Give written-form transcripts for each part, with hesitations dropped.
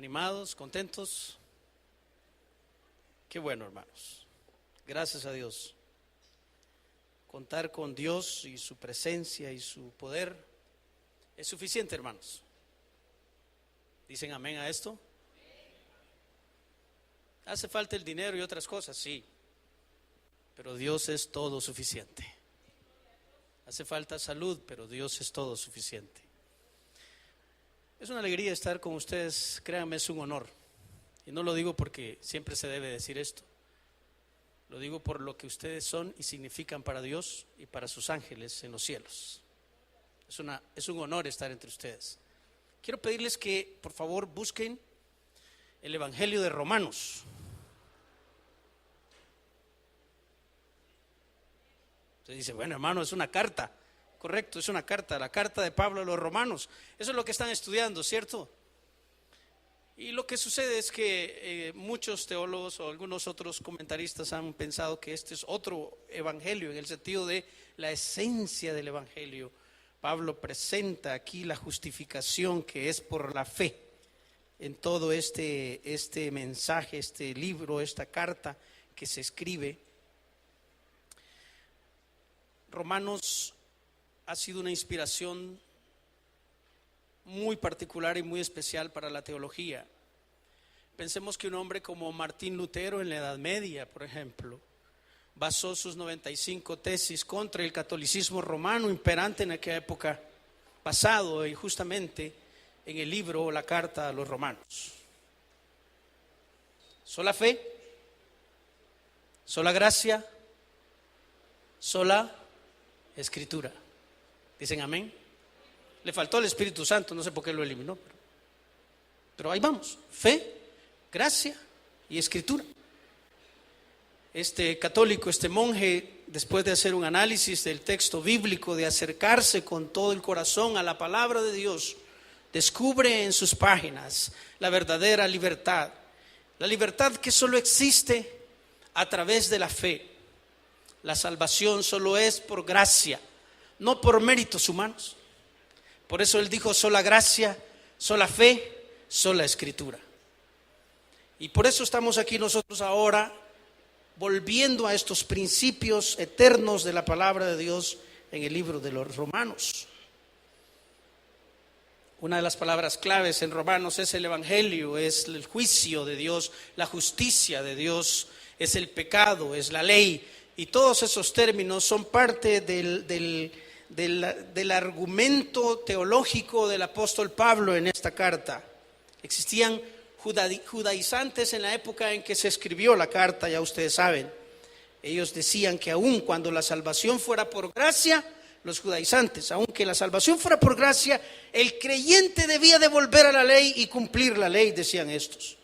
¿Animados? ¿Contentos? Qué bueno, hermanos. Gracias a Dios. Contar con Dios y su presencia y su poder es suficiente, hermanos. ¿Dicen amén a esto? ¿Hace falta el dinero y otras cosas? Sí. Pero Dios es todo suficiente. Hace falta salud, pero Dios es todo suficiente. Es una alegría estar con ustedes, créanme, es un honor. Y no lo digo porque siempre se debe decir esto. Lo digo por lo que ustedes son y significan para Dios y para sus ángeles en los cielos. Es un honor estar entre ustedes. Quiero pedirles que por favor busquen el Evangelio de Romanos. Usted dice, bueno, hermano, es una carta. Correcto, es una carta, la carta de Pablo a los romanos. Eso es lo que están estudiando, ¿cierto? Y lo que sucede es que muchos teólogos o algunos otros comentaristas han pensado que este es otro evangelio, en el sentido de la esencia del evangelio. Pablo presenta aquí la justificación que es por la fe en todo este mensaje, este libro, esta carta que se escribe. Romanos ha sido una inspiración muy particular y muy especial para la teología. Pensemos que un hombre como Martín Lutero en la Edad Media, por ejemplo, basó sus 95 tesis contra el catolicismo romano imperante en aquella época, basado justamente en el libro o la carta a los romanos. Sola fe, sola gracia, sola escritura. ¿Dicen amén? Le faltó el Espíritu Santo, no sé por qué lo eliminó, pero ahí vamos, fe, gracia y escritura. Este católico, este monje, después de hacer un análisis del texto bíblico, de acercarse con todo el corazón a la palabra de Dios, descubre en sus páginas la verdadera libertad, la libertad que solo existe a través de la fe. La salvación solo es por gracia, no por méritos humanos. Por eso él dijo sola gracia, sola fe, sola escritura. Y por eso estamos aquí nosotros ahora, volviendo a estos principios eternos de la palabra de Dios en el libro de los Romanos. Una de las palabras claves en Romanos es el evangelio, es el juicio de Dios, la justicia de Dios, es el pecado, es la ley. Y todos esos términos son parte del argumento teológico del apóstol Pablo en esta carta. Existían judaizantes en la época en que se escribió la carta, ya ustedes saben. Ellos decían que aun cuando la salvación fuera por gracia, los judaizantes, aunque la salvación fuera por gracia, el creyente debía de volver a la ley y cumplir la ley, decían estos.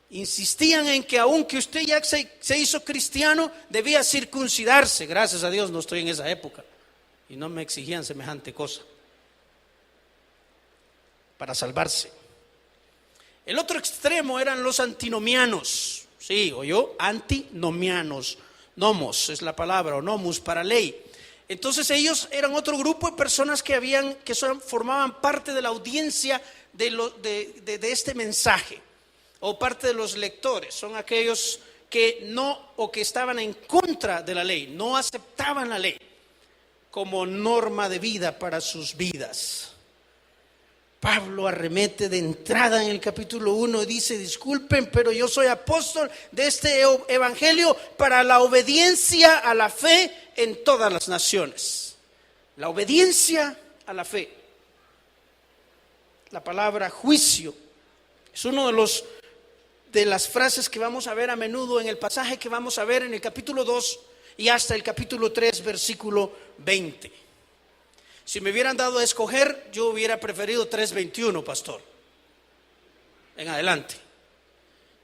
Insistían en que aunque usted ya se hizo cristiano, debía circuncidarse. Gracias a Dios no estoy en esa época y no me exigían semejante cosa para salvarse. El otro extremo eran los antinomianos. Sí, oyó, antinomianos. Nomos es la palabra, o nomus para ley. Entonces ellos eran otro grupo de personas que formaban parte de la audiencia de este mensaje, o parte de los lectores. Son aquellos que no, o que estaban en contra de la ley, no aceptaban la ley como norma de vida para sus vidas. Pablo arremete de entrada en el capítulo 1 y dice: disculpen, pero yo soy apóstol de este evangelio para la obediencia a la fe en todas las naciones. La obediencia a la fe. La palabra juicio es uno de las frases que vamos a ver a menudo en el pasaje que vamos a ver en el capítulo 2 y hasta el capítulo 3, versículo 20. Si me hubieran dado a escoger, yo hubiera preferido 3:21, pastor, en adelante.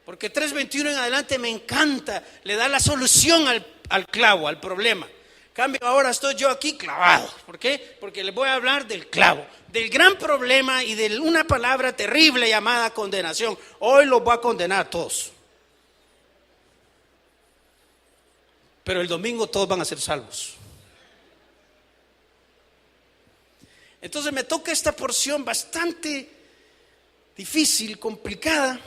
Porque 3:21 en adelante me encanta, le da la solución al clavo, al problema. En cambio, ahora estoy yo aquí clavado. ¿Por qué? Porque les voy a hablar del clavo, del gran problema y de una palabra terrible llamada condenación. Hoy los voy a condenar a todos. Pero el domingo todos van a ser salvos. Entonces me toca esta porción bastante difícil, complicada,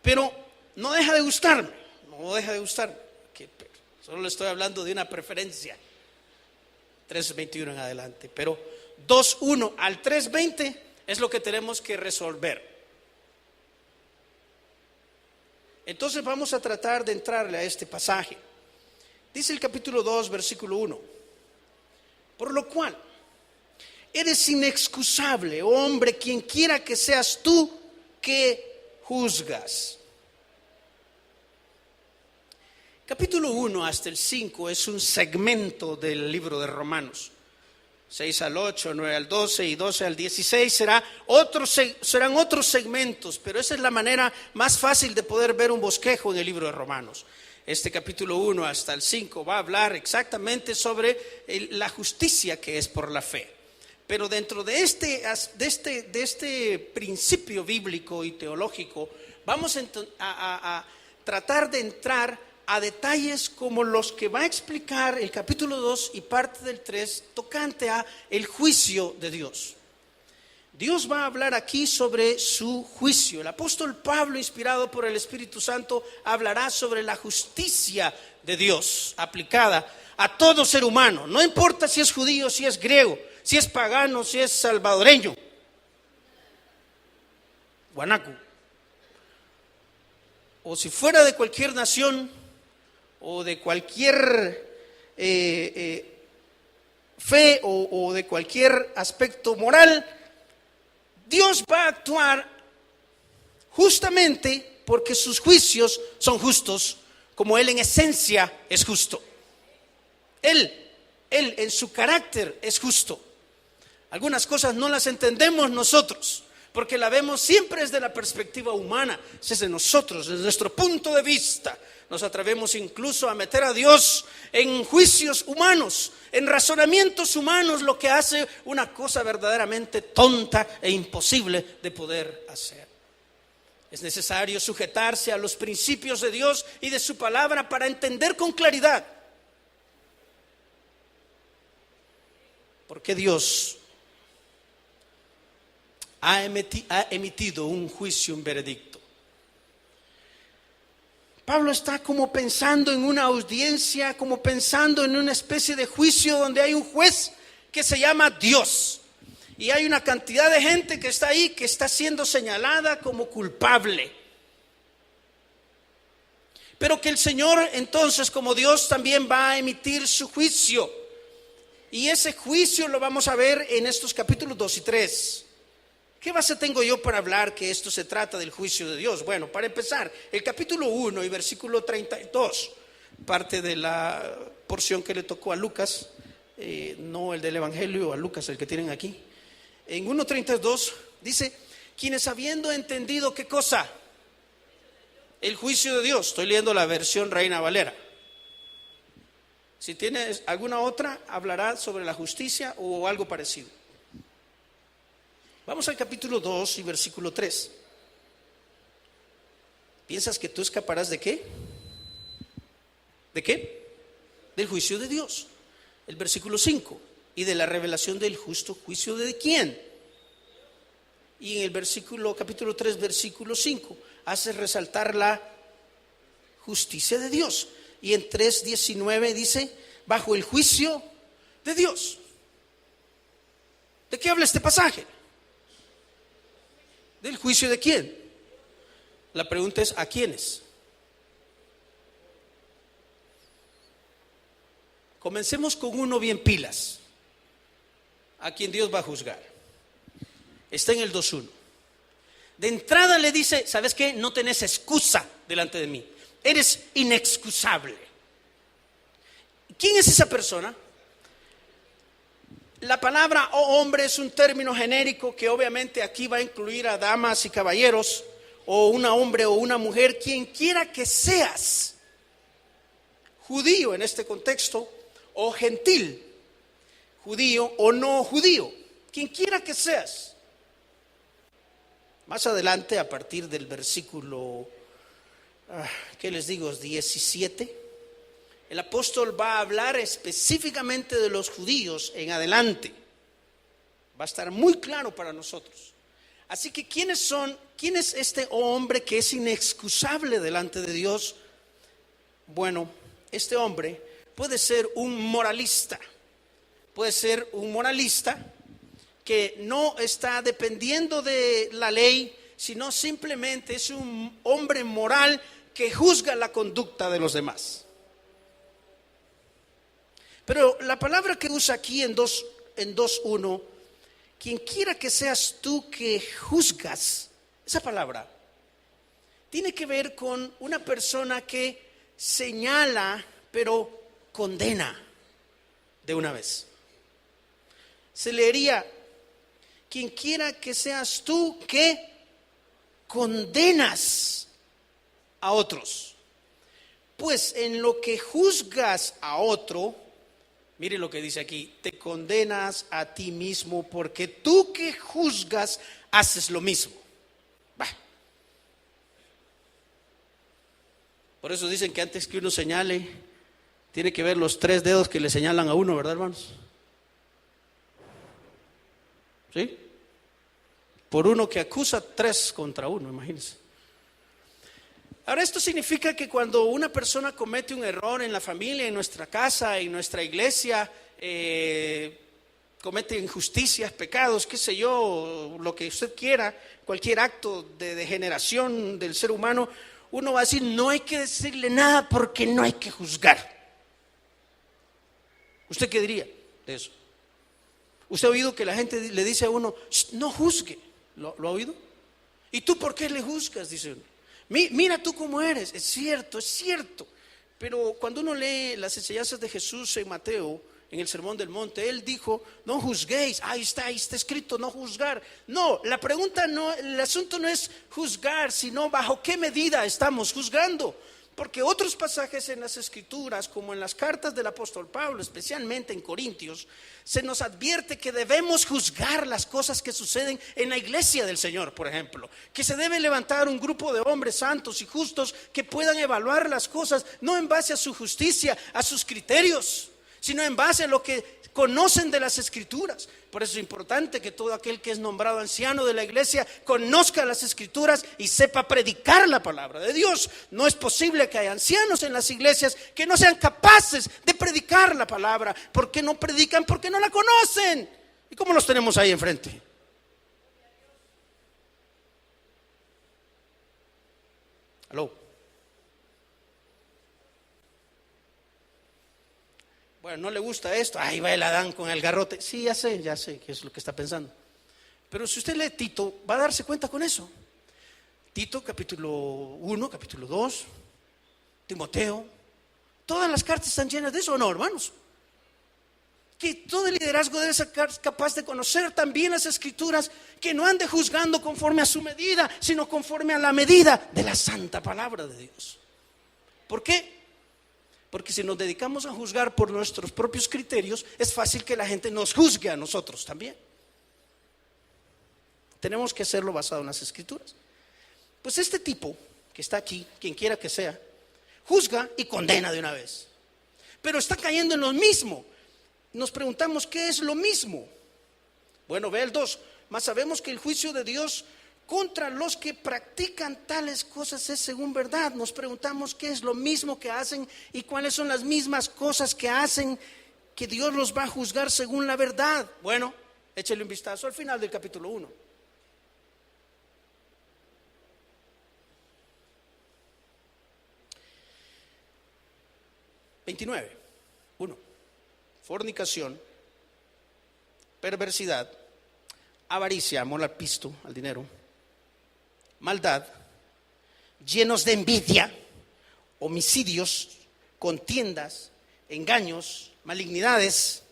pero no deja de gustarme, solo le estoy hablando de una preferencia, 3:21 en adelante, pero 2:1 al 3:20 es lo que tenemos que resolver. Entonces vamos a tratar de entrarle a este pasaje. Dice el capítulo 2, versículo 1: por lo cual eres inexcusable, oh hombre, quien quiera que seas tú que juzgas. Capítulo 1 hasta el 5 es un segmento del libro de Romanos. 6 al 8, 9 al 12 y 12 al 16 serán otros segmentos, pero esa es la manera más fácil de poder ver un bosquejo en el libro de Romanos. Este capítulo 1 hasta el 5 va a hablar exactamente sobre la justicia que es por la fe. Pero dentro de este principio bíblico y teológico, vamos a tratar de entrar a detalles como los que va a explicar el capítulo 2 y parte del 3 tocante a el juicio de Dios. Dios va a hablar aquí sobre su juicio. El apóstol Pablo, inspirado por el Espíritu Santo, hablará sobre la justicia de Dios aplicada a todo ser humano. No importa si es judío, si es griego, si es pagano, si es salvadoreño, guanaco, o si fuera de cualquier nación o de cualquier fe o de cualquier aspecto moral, Dios va a actuar justamente porque sus juicios son justos, como Él en esencia es justo. Él en su carácter es justo. Algunas cosas no las entendemos nosotros, porque la vemos siempre desde la perspectiva humana, desde nosotros, desde nuestro punto de vista. Nos atrevemos incluso a meter a Dios en juicios humanos, en razonamientos humanos, lo que hace una cosa verdaderamente tonta e imposible de poder hacer. Es necesario sujetarse a los principios de Dios y de su palabra para entender con claridad por qué Dios ha emitido un juicio, un veredicto. Pablo está como pensando en una audiencia, como pensando en una especie de juicio donde hay un juez que se llama Dios. Y hay una cantidad de gente que está ahí, que está siendo señalada como culpable. Pero que el Señor entonces, como Dios, también va a emitir su juicio. Y ese juicio lo vamos a ver en estos capítulos 2 y 3. ¿Qué base tengo yo para hablar que esto se trata del juicio de Dios? Bueno, para empezar, el capítulo 1 y versículo 32, parte de la porción que le tocó a Lucas, no el del Evangelio, a Lucas, el que tienen aquí. En 1:32 dice: quienes habiendo entendido, ¿qué cosa? El juicio de Dios. Estoy leyendo la versión Reina Valera. Si tienes alguna otra, hablará sobre la justicia o algo parecido. Vamos al capítulo 2 y versículo 3. ¿Piensas que tú escaparás de qué? ¿De qué? Del juicio de Dios. El versículo 5. Y de la revelación del justo juicio de quién. Y en el capítulo 3, versículo 5, hace resaltar la justicia de Dios. Y en 3:19 dice: bajo el juicio de Dios. ¿De qué habla este pasaje? ¿Del juicio de quién? La pregunta es: ¿a quiénes? Comencemos con uno bien pilas, a quien Dios va a juzgar. Está en el 2:1. De entrada le dice: ¿sabes qué? No tenés excusa delante de mí. Eres inexcusable. ¿Quién es esa persona? La palabra "oh hombre" es un término genérico que obviamente aquí va a incluir a damas y caballeros, o un hombre o una mujer, quien quiera que seas, judío en este contexto, o gentil, judío o no judío, quien quiera que seas. Más adelante, a partir del versículo, ¿qué les digo? 17. El apóstol va a hablar específicamente de los judíos en adelante. Va a estar muy claro para nosotros. Así que ¿quién es este hombre que es inexcusable delante de Dios? Bueno, este hombre puede ser un moralista. Puede ser un moralista que no está dependiendo de la ley, sino simplemente es un hombre moral que juzga la conducta de los demás. Pero la palabra que usa aquí en 2:1, quien quiera que seas tú que juzgas, esa palabra tiene que ver con una persona que señala, pero condena de una vez. Se leería: quien quiera que seas tú que condenas a otros. Pues en lo que juzgas a otro, mire lo que dice aquí: te condenas a ti mismo, porque tú que juzgas haces lo mismo. Bah. Por eso dicen que antes que uno señale, tiene que ver los 3 dedos que le señalan a uno, ¿verdad, hermanos? ¿Sí? Por uno que acusa, 3 contra 1, imagínense. Ahora, esto significa que cuando una persona comete un error en la familia, en nuestra casa, en nuestra iglesia, comete injusticias, pecados, qué sé yo, lo que usted quiera, cualquier acto de degeneración del ser humano, uno va a decir: no hay que decirle nada porque no hay que juzgar. ¿Usted qué diría de eso? ¿Usted ha oído que la gente le dice a uno: no juzgue? ¿Lo ha oído? ¿Y tú por qué le juzgas? Dice uno. Mira tú cómo eres. Es cierto, pero cuando uno lee las enseñanzas de Jesús en Mateo, en el Sermón del Monte, Él dijo: no juzguéis. Ahí está escrito, no juzgar. No, la pregunta no, el asunto no es juzgar, sino bajo qué medida estamos juzgando. Porque otros pasajes en las Escrituras, como en las cartas del apóstol Pablo, especialmente en Corintios, se nos advierte que debemos juzgar las cosas que suceden en la iglesia del Señor, por ejemplo. Que se debe levantar un grupo de hombres santos y justos que puedan evaluar las cosas, no en base a su justicia, a sus criterios, sino en base a lo que conocen de las Escrituras. Por eso es importante que todo aquel que es nombrado anciano de la iglesia conozca las Escrituras y sepa predicar la palabra de Dios. No es posible que haya ancianos en las iglesias que no sean capaces de predicar la palabra. ¿Por qué no predican? Porque no la conocen. ¿Y cómo los tenemos ahí enfrente? ¿Aló? Bueno, no le gusta esto, ahí va el Adán con el garrote. Sí, ya sé qué es lo que está pensando. Pero si usted lee Tito, va a darse cuenta con eso. Tito capítulo 1, capítulo 2, Timoteo, todas las cartas están llenas de eso, ¿o no, hermanos? Que todo el liderazgo debe ser capaz de conocer también las Escrituras, que no ande juzgando conforme a su medida, sino conforme a la medida de la santa palabra de Dios. ¿Por qué? Porque si nos dedicamos a juzgar por nuestros propios criterios, es fácil que la gente nos juzgue a nosotros también. Tenemos que hacerlo basado en las Escrituras. Pues este tipo que está aquí, quien quiera que sea, juzga y condena de una vez. Pero está cayendo en lo mismo. Nos preguntamos, ¿qué es lo mismo? Bueno, ve el 2. Mas sabemos que el juicio de Dios contra los que practican tales cosas es según verdad. Nos preguntamos qué es lo mismo que hacen y cuáles son las mismas cosas que hacen que Dios los va a juzgar según la verdad. Bueno, échale un vistazo al final del capítulo 1. (29:1) Fornicación, perversidad, avaricia, amor al pisto, al dinero, maldad, llenos de envidia, homicidios, contiendas, engaños, malignidades,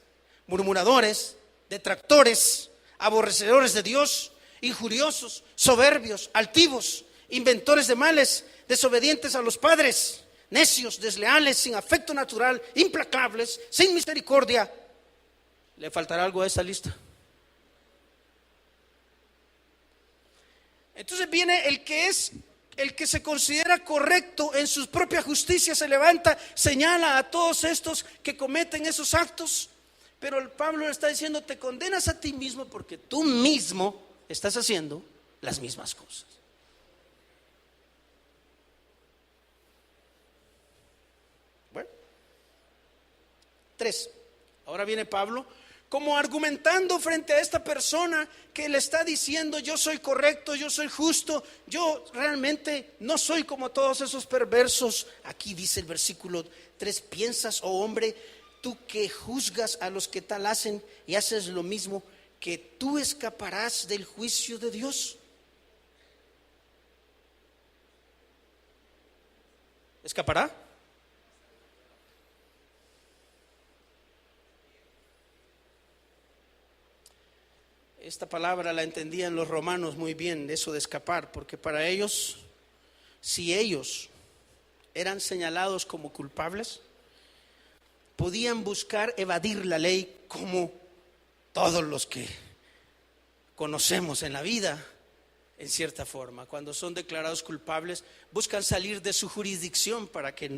murmuradores, detractores, aborrecedores de Dios, injuriosos, soberbios, altivos, inventores de males, desobedientes a los padres, necios, desleales, sin afecto natural, implacables, sin misericordia. ¿Le faltará algo a esa lista? Entonces viene el que se considera correcto en su propia justicia, se levanta, señala a todos estos que cometen esos actos, pero el Pablo le está diciendo: te condenas a ti mismo porque tú mismo estás haciendo las mismas cosas. Bueno, 3. Ahora viene Pablo como argumentando frente a esta persona que le está diciendo: yo soy correcto, yo soy justo, yo realmente no soy como todos esos perversos. Aquí dice el versículo 3: ¿piensas, oh hombre, tú que juzgas a los que tal hacen y haces lo mismo, que tú escaparás del juicio de Dios? ¿Escapará? Esta palabra la entendían los romanos muy bien, eso de escapar, porque para ellos, si ellos eran señalados como culpables, podían buscar evadir la ley como todos los que conocemos en la vida, en cierta forma. Cuando son declarados culpables, buscan salir de su jurisdicción para que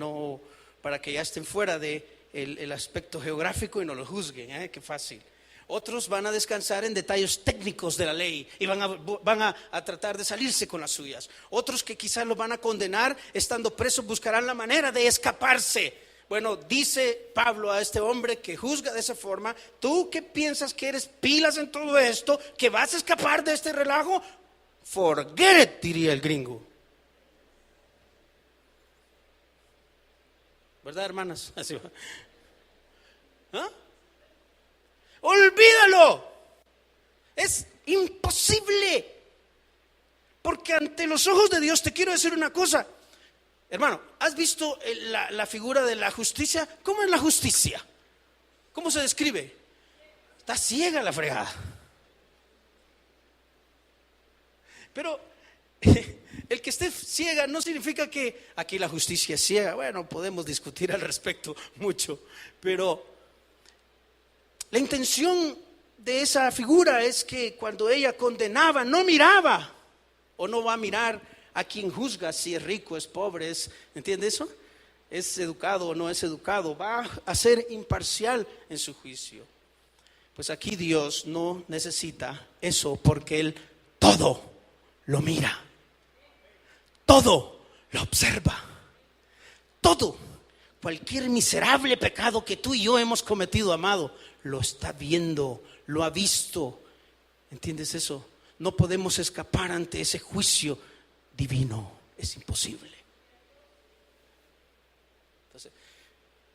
ya estén fuera de el aspecto geográfico y no lo juzguen. Qué fácil. Otros van a descansar en detalles técnicos de la ley y van a tratar de salirse con las suyas. Otros que quizás los van a condenar estando presos buscarán la manera de escaparse. Bueno, dice Pablo a este hombre que juzga de esa forma: tú que piensas que eres pilas en todo esto, que vas a escapar de este relajo, forget it, diría el gringo. ¿Verdad, hermanas? Así va. ¿Ah? Olvídalo. Es imposible. Porque ante los ojos de Dios, te quiero decir una cosa, hermano, ¿has visto la figura de la justicia? ¿Cómo es la justicia? ¿Cómo se describe? Está ciega la fregada. Pero el que esté ciega no significa que aquí la justicia es ciega. Bueno, podemos discutir al respecto mucho, pero la intención de esa figura es que cuando ella condenaba, no miraba o no va a mirar a quien juzga si es rico, es pobre, ¿entiende eso? Es educado o no es educado, va a ser imparcial en su juicio. Pues aquí Dios no necesita eso, porque Él todo lo mira, todo lo observa, todo. Cualquier miserable pecado que tú y yo hemos cometido, amado, lo está viendo, lo ha visto. ¿Entiendes eso? No podemos escapar ante ese juicio divino, es imposible. Entonces,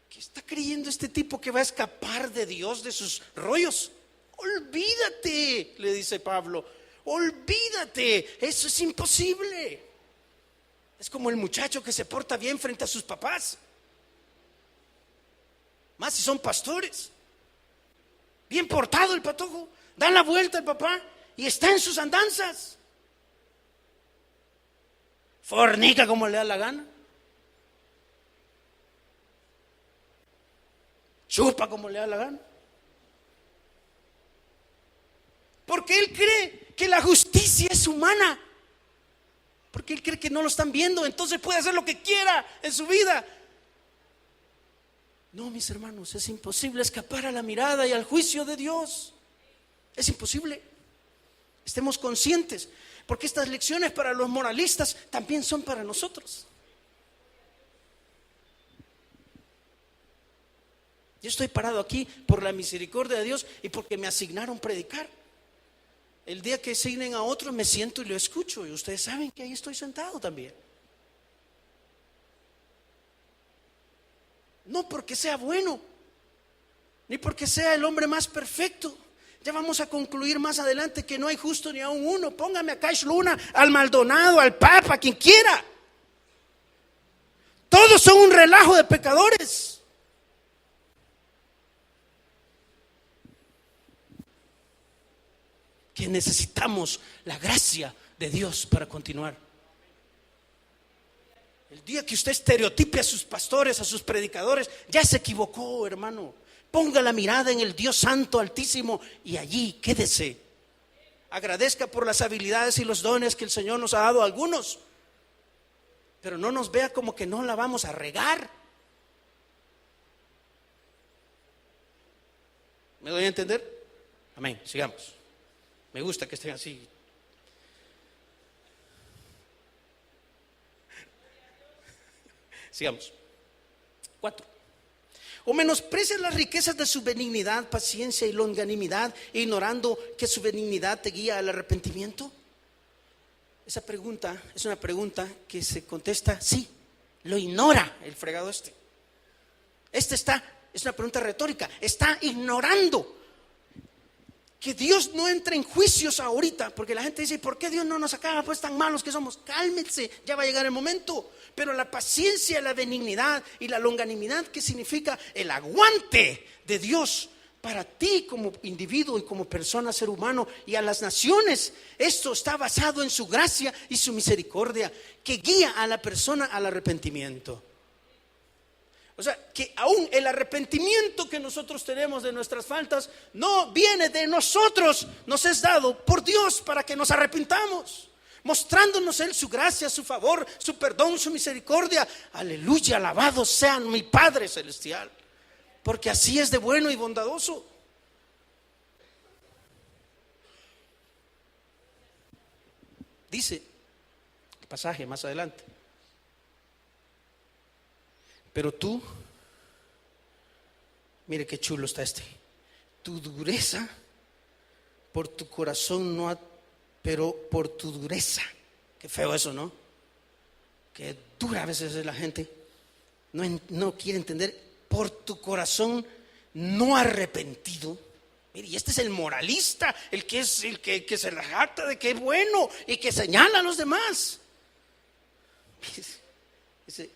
¿qué está creyendo este tipo que va a escapar de Dios, de sus rollos? Olvídate, le dice Pablo, olvídate, eso es imposible. Es como el muchacho que se porta bien frente a sus papás, más si son pastores. Bien portado el patojo, da la vuelta al papá y está en sus andanzas. Fornica como le da la gana, chupa como le da la gana, porque él cree que la justicia es humana, porque él cree que no lo están viendo, entonces puede hacer lo que quiera en su vida. No, mis hermanos, es imposible escapar a la mirada y al juicio de Dios. Es imposible. Estemos conscientes, porque estas lecciones para los moralistas también son para nosotros. Yo estoy parado aquí por la misericordia de Dios y porque me asignaron predicar. El día que asignen a otro me siento y lo escucho, y ustedes saben que ahí estoy sentado también. No porque sea bueno, ni porque sea el hombre más perfecto. Ya vamos a concluir más adelante que no hay justo ni aun uno. Póngame a Cash Luna, al Maldonado, al Papa, quien quiera. Todos son un relajo de pecadores. Que necesitamos la gracia de Dios para continuar. El día que usted estereotipe a sus pastores, a sus predicadores, ya se equivocó, hermano. Ponga la mirada en el Dios Santo, Altísimo, y allí quédese. Agradezca por las habilidades y los dones que el Señor nos ha dado a algunos, pero no nos vea como que no la vamos a regar. ¿Me doy a entender? Amén, sigamos. Me gusta que estén así. Sigamos. 4. O menosprecias las riquezas de su benignidad, paciencia y longanimidad, ignorando que su benignidad te guía al arrepentimiento. Esa pregunta es una pregunta que se contesta, sí, lo ignora el fregado este. Es una pregunta retórica, está ignorando que Dios no entra en juicios ahorita, porque la gente dice, ¿por qué Dios no nos acaba? Pues tan malos que somos. Cálmense, ya va a llegar el momento. Pero la paciencia, la benignidad y la longanimidad, que significa el aguante de Dios para ti como individuo y como persona, ser humano, y a las naciones, esto está basado en su gracia y su misericordia, que guía a la persona al arrepentimiento. O sea, que aún el arrepentimiento que nosotros tenemos de nuestras faltas no viene de nosotros, nos es dado por Dios para que nos arrepintamos, mostrándonos Él su gracia, su favor, su perdón, su misericordia. Aleluya, alabado sea mi Padre Celestial, porque así es de bueno y bondadoso. Dice el pasaje más adelante: pero tú, mire qué chulo está tu dureza, por tu corazón no, pero por tu dureza, qué feo eso, ¿no? Qué dura a veces es la gente, no quiere entender, por tu corazón no arrepentido. Mire, y este es el moralista, el que se la jacta de que es bueno y que señala a los demás. Dice,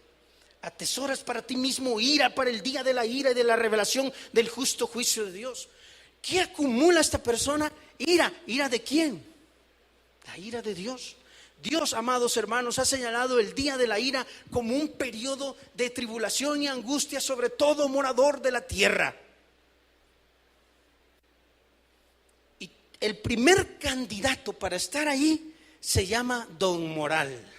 atesoras para ti mismo ira para el día de la ira y de la revelación del justo juicio de Dios. ¿Qué acumula esta persona? Ira. ¿Ira de quién? La ira de Dios. Dios, amados hermanos, ha señalado el día de la ira como un periodo de tribulación y angustia sobre todo morador de la tierra. Y el primer candidato para estar ahí se llama don moral.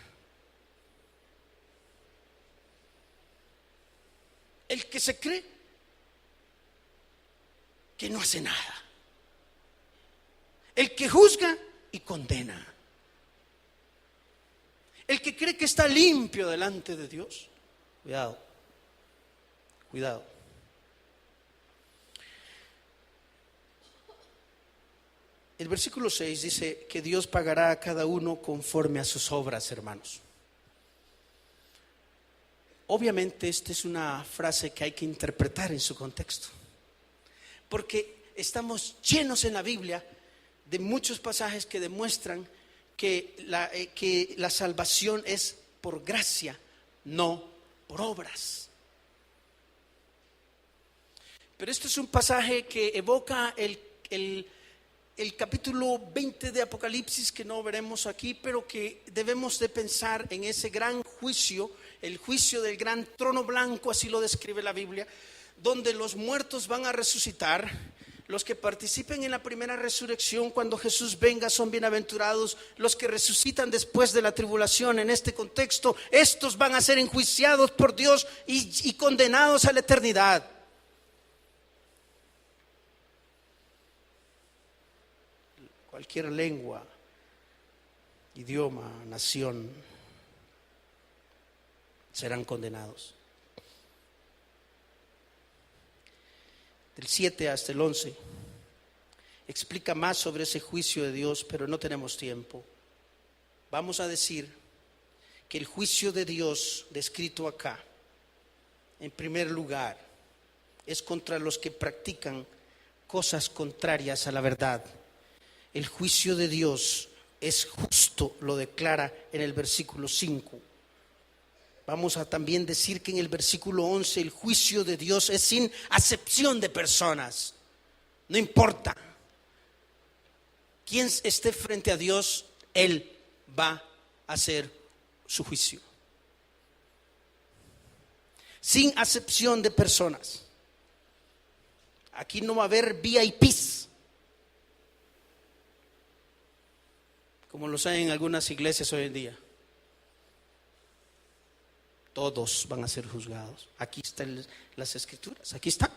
El que se cree que no hace nada. El que juzga y condena. El que cree que está limpio delante de Dios. Cuidado. El versículo 6 dice que Dios pagará a cada uno conforme a sus obras, hermanos. Obviamente esta es una frase que hay que interpretar en su contexto, porque estamos llenos en la Biblia de muchos pasajes que demuestran que la salvación es por gracia, no por obras. Pero este es un pasaje que evoca el capítulo 20 de Apocalipsis, que no veremos aquí, pero que debemos de pensar en ese gran juicio, el juicio del gran trono blanco, así lo describe la Biblia, donde los muertos van a resucitar. Los que participen en la primera resurrección cuando Jesús venga son bienaventurados. Los que resucitan después de la tribulación, en este contexto, estos van a ser enjuiciados por Dios y condenados a la eternidad. Cualquier lengua, idioma, nación serán condenados. Del 7 hasta el 11 explica más sobre ese juicio de Dios, pero no tenemos tiempo. Vamos a decir que el juicio de Dios descrito acá, en primer lugar, es contra los que practican cosas contrarias a la verdad. El juicio de Dios es justo, lo declara en el versículo 5. Vamos a también decir que en el versículo 11 el juicio de Dios es sin acepción de personas. No importa quién esté frente a Dios, Él va a hacer su juicio. Sin acepción de personas. Aquí no va a haber VIPs, como los hay en algunas iglesias hoy en día. Todos van a ser juzgados. Aquí están las escrituras, aquí está.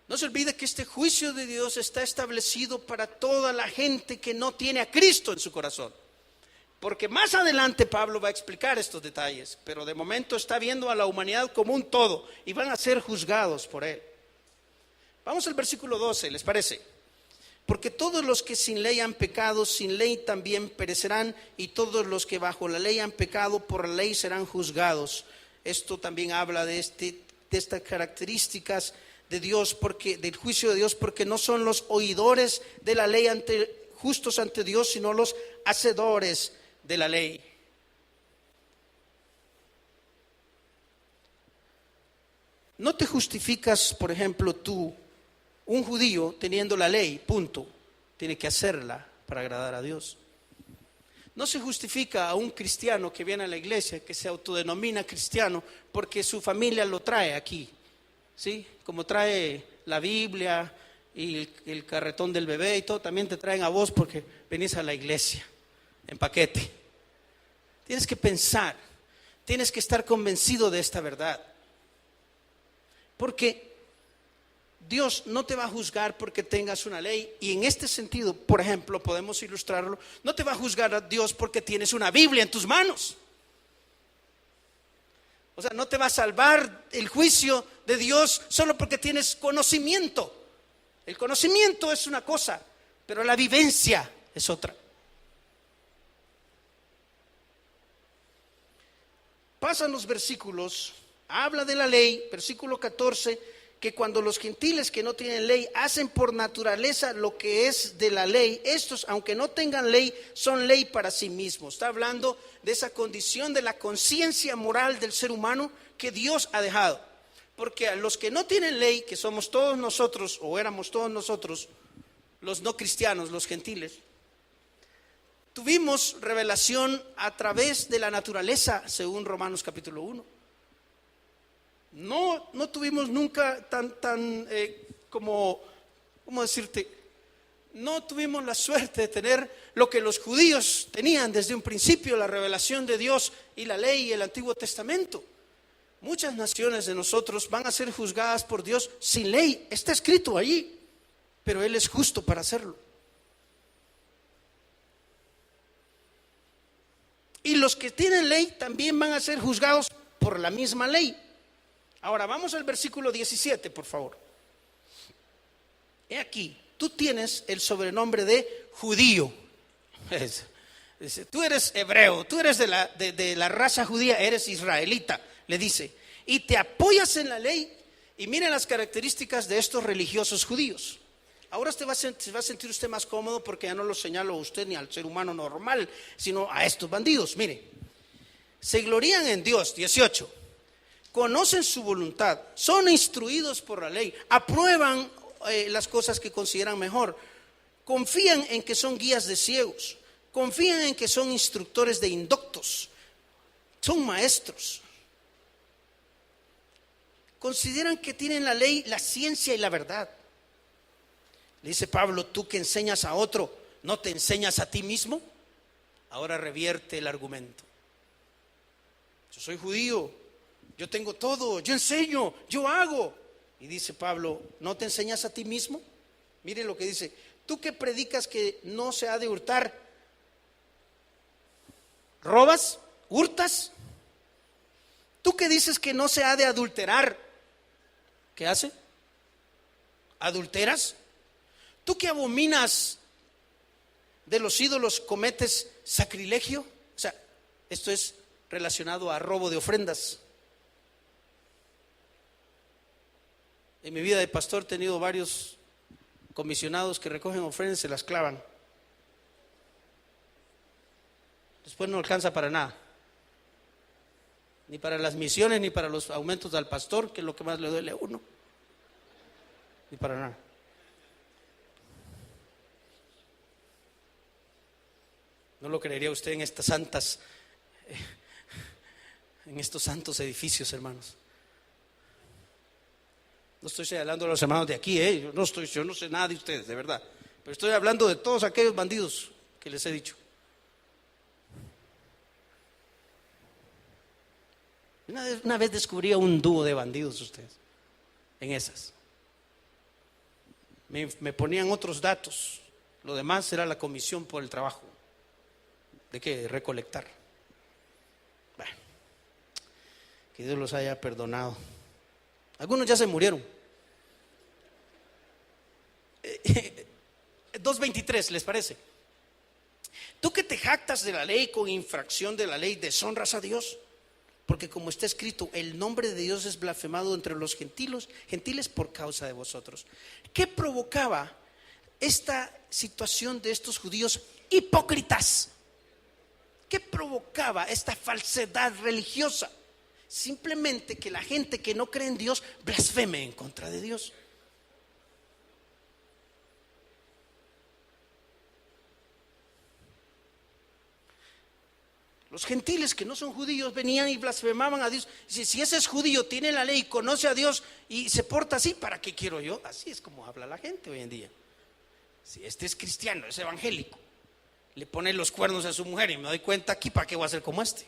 No se olvide que este juicio de Dios está establecido para toda la gente que no tiene a Cristo en su corazón. Porque más adelante Pablo va a explicar estos detalles, pero de momento está viendo a la humanidad como un todo y van a ser juzgados por él. Vamos al versículo 12, ¿les parece? Porque todos los que sin ley han pecado, sin ley también perecerán, y todos los que bajo la ley han pecado, por la ley serán juzgados. Esto también habla de estas características de Dios, porque del juicio de Dios, porque no son los oidores de la ley justos ante Dios, sino los hacedores de la ley. No te justificas, por ejemplo, tú, un judío, teniendo la ley, punto. Tiene que hacerla para agradar a Dios. No se justifica a un cristiano que viene a la iglesia, que se autodenomina cristiano, porque su familia lo trae aquí, ¿sí? Como trae la Biblia y el carretón del bebé y todo, también te traen a vos porque venís a la iglesia en paquete. Tienes que pensar, tienes que estar convencido de esta verdad, porque Dios no te va a juzgar porque tengas una ley. Y en este sentido, por ejemplo, podemos ilustrarlo, no te va a juzgar a Dios porque tienes una Biblia en tus manos. O sea, no te va a salvar el juicio de Dios solo porque tienes conocimiento. El conocimiento es una cosa, pero la vivencia es otra. Pasan los versículos, habla de la ley, versículo 14, que cuando los gentiles que no tienen ley hacen por naturaleza lo que es de la ley, estos, aunque no tengan ley, son ley para sí mismos. Está hablando de esa condición de la conciencia moral del ser humano que Dios ha dejado. Porque a los que no tienen ley, que somos todos nosotros, o éramos todos nosotros, los no cristianos, los gentiles, tuvimos revelación a través de la naturaleza, según Romanos capítulo 1. No tuvimos nunca ¿cómo decirte? No tuvimos la suerte de tener lo que los judíos tenían desde un principio, la revelación de Dios y la ley y el Antiguo Testamento. Muchas naciones de nosotros van a ser juzgadas por Dios sin ley, está escrito allí, pero Él es justo para hacerlo. Y los que tienen ley también van a ser juzgados por la misma ley. Ahora vamos al versículo 17, por favor. He aquí, tú tienes el sobrenombre de judío. Tú eres hebreo, tú eres de la raza judía, eres israelita, le dice. Y te apoyas en la ley. Y miren las características de estos religiosos judíos. Ahora se va a sentir usted más cómodo porque ya no lo señalo a usted ni al ser humano normal, sino a estos bandidos. Mire, se glorían en Dios, 18. Conocen su voluntad, son instruidos por la ley, aprueban las cosas que consideran mejor, confían en que son guías de ciegos, confían en que son instructores de indoctos, son maestros. Consideran que tienen la ley, la ciencia y la verdad. Le dice Pablo, tú que enseñas a otro, ¿no te enseñas a ti mismo? Ahora revierte el argumento. Yo soy judío, yo tengo todo, yo enseño, yo hago. Y dice Pablo, ¿no te enseñas a ti mismo? Miren lo que dice, tú que predicas que no se ha de hurtar, ¿robas? ¿Hurtas? Tú que dices que no se ha de adulterar, ¿qué hace? ¿Adulteras? Tú que abominas de los ídolos, ¿cometes sacrilegio? O sea, esto es relacionado a robo de ofrendas. En mi vida de pastor he tenido varios comisionados que recogen ofrendas y se las clavan. Después no alcanza para nada. Ni para las misiones, ni para los aumentos al pastor, que es lo que más le duele a uno. Ni para nada. No lo creería usted en estas santas, en estos santos edificios, hermanos. No estoy señalando a los hermanos de aquí, yo no sé nada de ustedes, de verdad. Pero estoy hablando de todos aquellos bandidos que les he dicho. Una vez descubrí a un dúo de bandidos ustedes, en esas. Me ponían otros datos, lo demás era la comisión por el trabajo. ¿De qué? De recolectar. Bueno, que Dios los haya perdonado. Algunos ya se murieron. 2:23, ¿les parece? Tú que te jactas de la ley con infracción de la ley, deshonras a Dios. Porque como está escrito, el nombre de Dios es blasfemado entre los gentiles por causa de vosotros. ¿Qué provocaba esta situación de estos judíos hipócritas? ¿Qué provocaba esta falsedad religiosa? Simplemente que la gente que no cree en Dios blasfeme en contra de Dios. Los gentiles que no son judíos venían y blasfemaban a Dios. Si ese es judío, tiene la ley, conoce a Dios y se porta así, ¿para qué quiero yo? Así es como habla la gente hoy en día. Si este es cristiano, es evangélico, le pone los cuernos a su mujer y me doy cuenta aquí, ¿para qué voy a ser como este?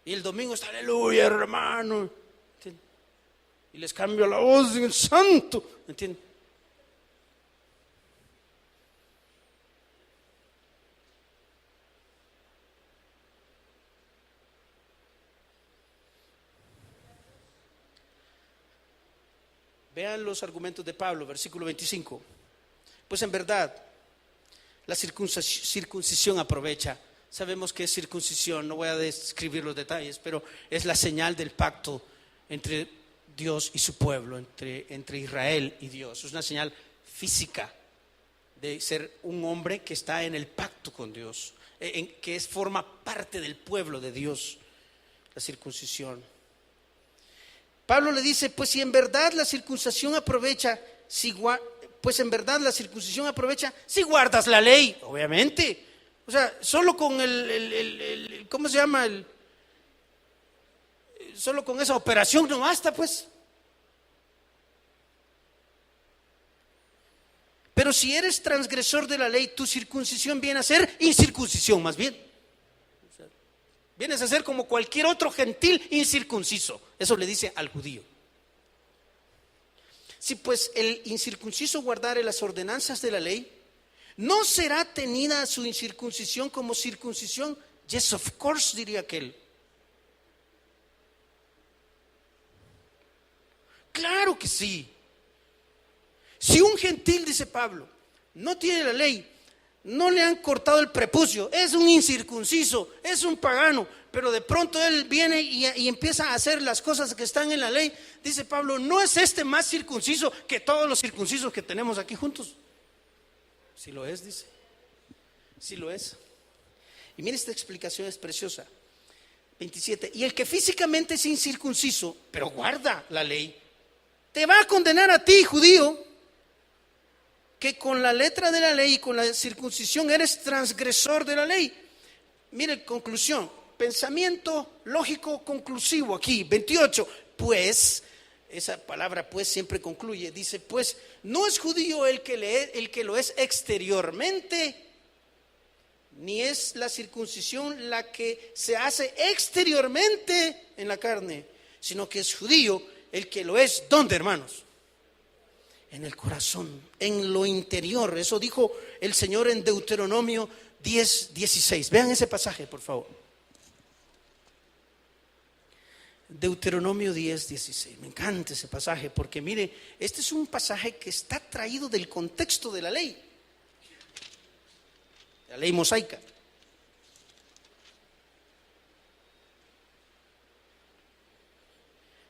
Y el domingo está, aleluya, hermano, ¿entiendes? Y les cambio la voz en el santo, ¿entiendes? Vean los argumentos de Pablo, versículo 25. Pues en verdad, la circuncisión aprovecha. Sabemos que es circuncisión, no voy a describir los detalles, pero es la señal del pacto entre Dios y su pueblo, entre Israel y Dios. Es una señal física de ser un hombre que está en el pacto con Dios, que forma parte del pueblo de Dios, la circuncisión. Pablo le dice, pues si en verdad la circuncisión aprovecha, si guardas la ley, obviamente. O sea, solo con ¿cómo se llama? Solo con esa operación no basta, pues. Pero si eres transgresor de la ley, tu circuncisión viene a ser incircuncisión, más bien. Vienes a ser como cualquier otro gentil incircunciso. Eso le dice al judío. Si pues el incircunciso guardare las ordenanzas de la ley, ¿no será tenida su incircuncisión como circuncisión? Yes, of course, diría aquel. Claro que sí. Si un gentil, dice Pablo, no tiene la ley, no le han cortado el prepucio, es un incircunciso, es un pagano, pero de pronto él viene y empieza a hacer las cosas que están en la ley, dice Pablo, ¿no es este más circunciso que todos los circuncisos que tenemos aquí juntos? Sí lo es, dice, sí lo es. Y mire, esta explicación es preciosa. 27, y el que físicamente es incircunciso, pero guarda la ley, te va a condenar a ti, judío, que con la letra de la ley y con la circuncisión eres transgresor de la ley. Mire, conclusión, pensamiento lógico conclusivo aquí, 28. Pues, esa palabra pues siempre concluye, dice, pues no es judío el que lo es exteriormente, ni es la circuncisión la que se hace exteriormente en la carne, sino que es judío el que lo es, ¿dónde, hermanos? En el corazón, en lo interior. Eso dijo el Señor en Deuteronomio 10:16. Vean ese pasaje, por favor. Deuteronomio 10:16. Me encanta ese pasaje porque mire, este es un pasaje que está traído del contexto de la ley mosaica.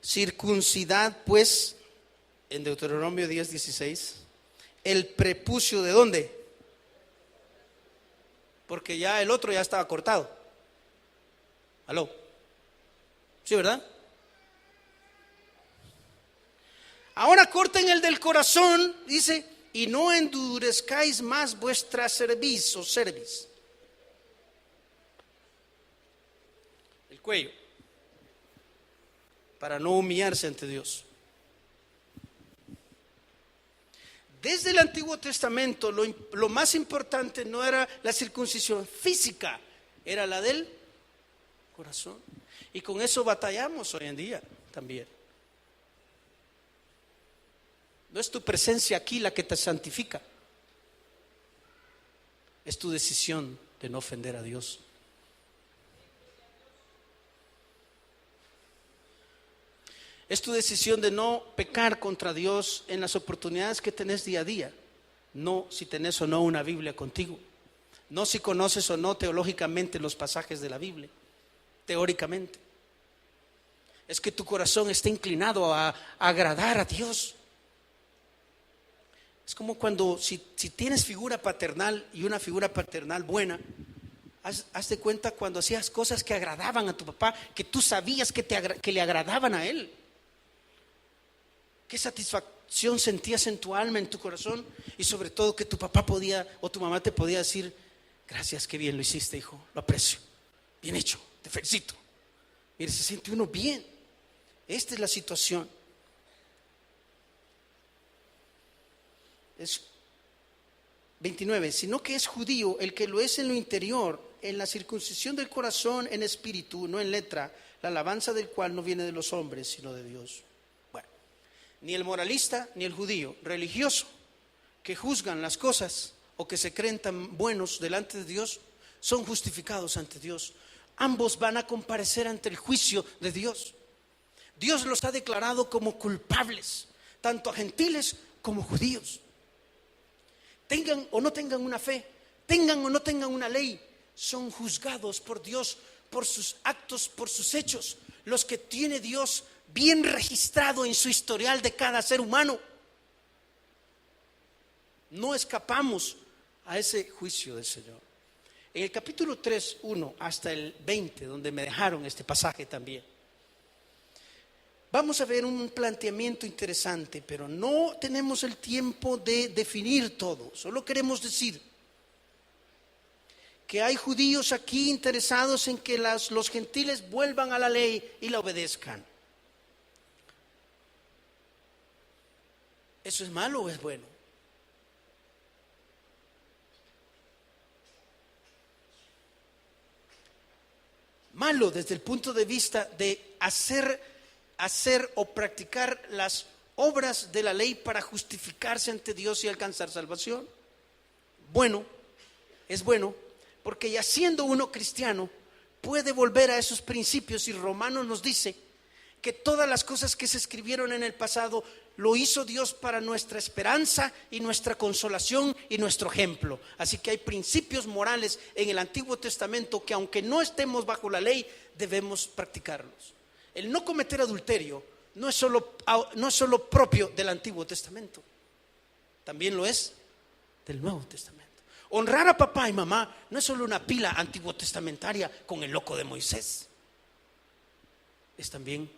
Circuncidad pues, en Deuteronomio 10:16, el prepucio ¿de dónde? Porque ya el otro ya estaba cortado. ¿Aló? ¿Sí, verdad? Ahora corten el del corazón, dice, y no endurezcáis más vuestra cerviz o cerviz. El cuello, para no humillarse ante Dios. Desde el Antiguo Testamento lo más importante no era la circuncisión física, era la del corazón. Y con eso batallamos hoy en día también. No es tu presencia aquí la que te santifica. Es tu decisión de no ofender a Dios. Es tu decisión de no pecar contra Dios en las oportunidades que tenés día a día. No si tenés o no una Biblia contigo. No si conoces o no teológicamente los pasajes de la Biblia. Teóricamente. Es que tu corazón está inclinado a agradar a Dios. Es como cuando si tienes figura paternal y una figura paternal buena, haz de cuenta cuando hacías cosas que agradaban a tu papá, que tú sabías que le agradaban a él. ¿Qué satisfacción sentías en tu alma, en tu corazón? Y sobre todo que tu papá podía o tu mamá te podía decir: gracias, qué bien lo hiciste, hijo, lo aprecio, bien hecho, te felicito. Mire, se siente uno bien. Esta es la situación. Es 29, sino que es judío el que lo es en lo interior, en la circuncisión del corazón, en espíritu, no en letra, la alabanza del cual no viene de los hombres, sino de Dios. Bueno, ni el moralista ni el judío religioso que juzgan las cosas o que se creen tan buenos delante de Dios son justificados ante Dios. Ambos van a comparecer ante el juicio de Dios. Dios los ha declarado como culpables, tanto a gentiles como judíos. Tengan o no tengan una fe, tengan o no tengan una ley, son juzgados por Dios por sus actos, por sus hechos, los que tiene Dios bien registrado en su historial de cada ser humano. No escapamos a ese juicio del Señor. En el capítulo 3, 1 hasta el 20, donde me dejaron este pasaje también, vamos a ver un planteamiento interesante, pero no tenemos el tiempo de definir todo. Solo queremos decir que hay judíos aquí interesados en que los gentiles vuelvan a la ley y la obedezcan. ¿Eso es malo o es bueno? Malo desde el punto de vista de hacer o practicar las obras de la ley para justificarse ante Dios y alcanzar salvación. Bueno, es bueno, porque ya siendo uno cristiano puede volver a esos principios, y Romanos nos dice que todas las cosas que se escribieron en el pasado lo hizo Dios para nuestra esperanza y nuestra consolación y nuestro ejemplo. Así que hay principios morales en el Antiguo Testamento que, aunque no estemos bajo la ley, debemos practicarlos. El no cometer adulterio no es solo propio del Antiguo Testamento, también lo es del Nuevo Testamento. Honrar a papá y mamá no es solo una pila antiguo testamentaria con el loco de Moisés, es también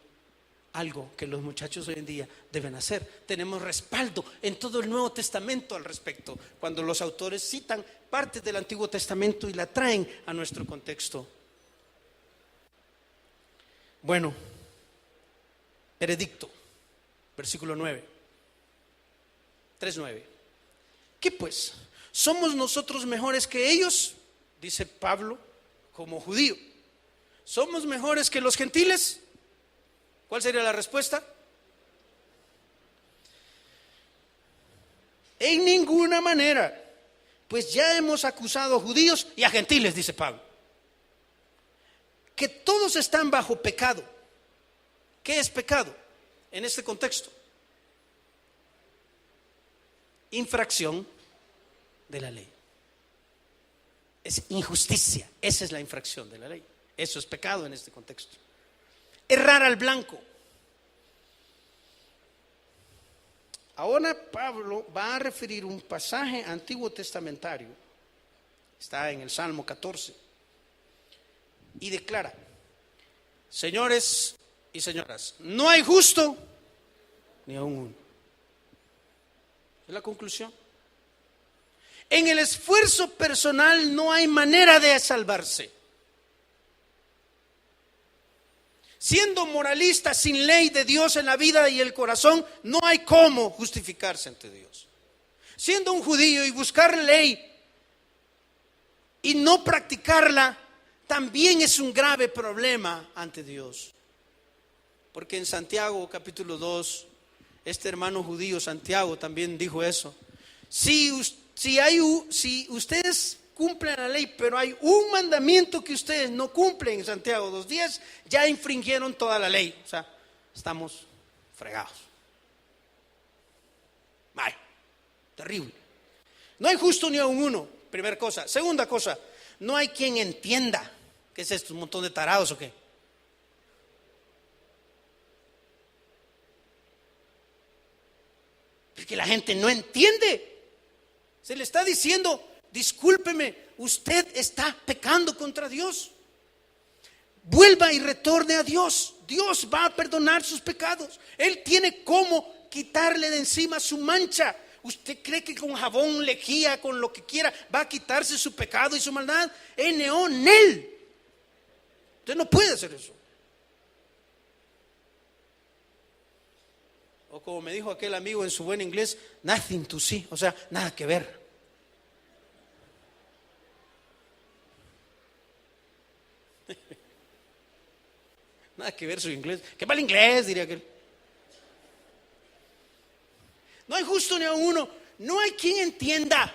algo que los muchachos hoy en día deben hacer. Tenemos respaldo en todo el Nuevo Testamento al respecto, cuando los autores citan partes del Antiguo Testamento y la traen a nuestro contexto. Bueno, veredicto, versículo 9, 3:9. ¿Qué pues? ¿Somos nosotros mejores que ellos? Dice Pablo como judío. ¿Somos mejores que los gentiles? ¿Cuál sería la respuesta? En ninguna manera, pues ya hemos acusado a judíos y a gentiles, dice Pablo, que todos están bajo pecado. ¿Qué es pecado en este contexto? Infracción de la ley. Es injusticia, esa es la infracción de la ley. Eso es pecado en este contexto. Errar al blanco. Ahora Pablo va a referir un pasaje antiguo testamentario, está en el Salmo 14, y declara: señores y señoras, no hay justo ni aun uno. Es la conclusión. En el esfuerzo personal no hay manera de salvarse. Siendo moralista sin ley de Dios en la vida y el corazón, no hay cómo justificarse ante Dios. Siendo un judío y buscar ley y no practicarla, también es un grave problema ante Dios. Porque en Santiago capítulo 2, este hermano judío Santiago también dijo eso. Si ustedes cumplen la ley, pero hay un mandamiento que ustedes no cumplen, en Santiago 2:10, ya infringieron toda la ley. O sea, estamos fregados. Vaya, terrible. No hay justo ni aun uno, primera cosa. Segunda cosa, no hay quien entienda. ¿Qué es esto? ¿Un montón de tarados o qué? Porque la gente no entiende. Se le está diciendo, discúlpeme, usted está pecando contra Dios. Vuelva y retorne a Dios. Dios va a perdonar sus pecados. Él tiene cómo quitarle de encima su mancha. ¿Usted cree que con jabón, lejía, con lo que quiera, va a quitarse su pecado y su maldad? Él. Usted no puede hacer eso. O como me dijo aquel amigo en su buen inglés, nothing to see, o sea, nada que ver. Nada que ver su inglés. Qué mal inglés, diría aquel. No hay justo ni a uno. No hay quien entienda.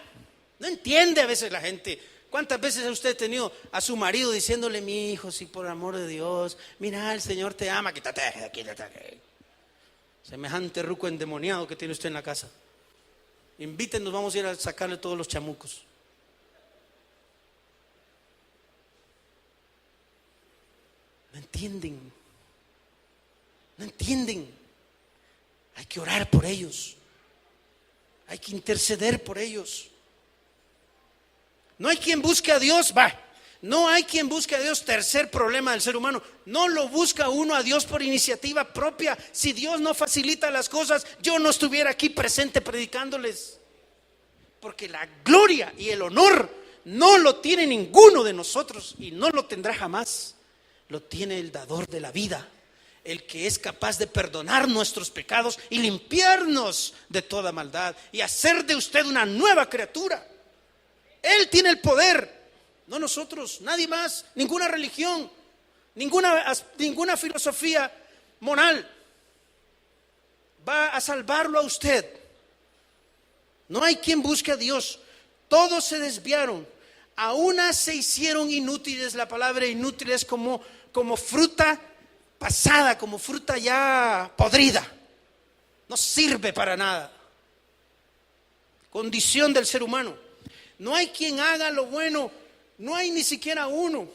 No entiende a veces la gente. ¿Cuántas veces usted ha tenido a su marido diciéndole, mi hijo, si por amor de Dios, mira, el Señor te ama, quítate de aquí, semejante ruco endemoniado que tiene usted en la casa. Invítenos, vamos a ir a sacarle todos los chamucos. No entienden. No entienden. Hay que orar por ellos. Hay que interceder por ellos. No hay quien busque a Dios, no hay quien busque a Dios. Tercer problema del ser humano, no lo busca uno a Dios por iniciativa propia. Si Dios no facilita las cosas, yo no estuviera aquí presente predicándoles. Porque la gloria y el honor no lo tiene ninguno de nosotros y no lo tendrá jamás. Lo tiene el dador de la vida, el que es capaz de perdonar nuestros pecados y limpiarnos de toda maldad y hacer de usted una nueva criatura. Él tiene el poder, no nosotros, nadie más, ninguna religión, ninguna filosofía moral va a salvarlo a usted. No hay quien busque a Dios. Todos se desviaron, a unas se hicieron inútiles. La palabra inútil es como fruta pasada, como fruta ya podrida. No sirve para nada. Condición del ser humano. No hay quien haga lo bueno, no hay ni siquiera uno.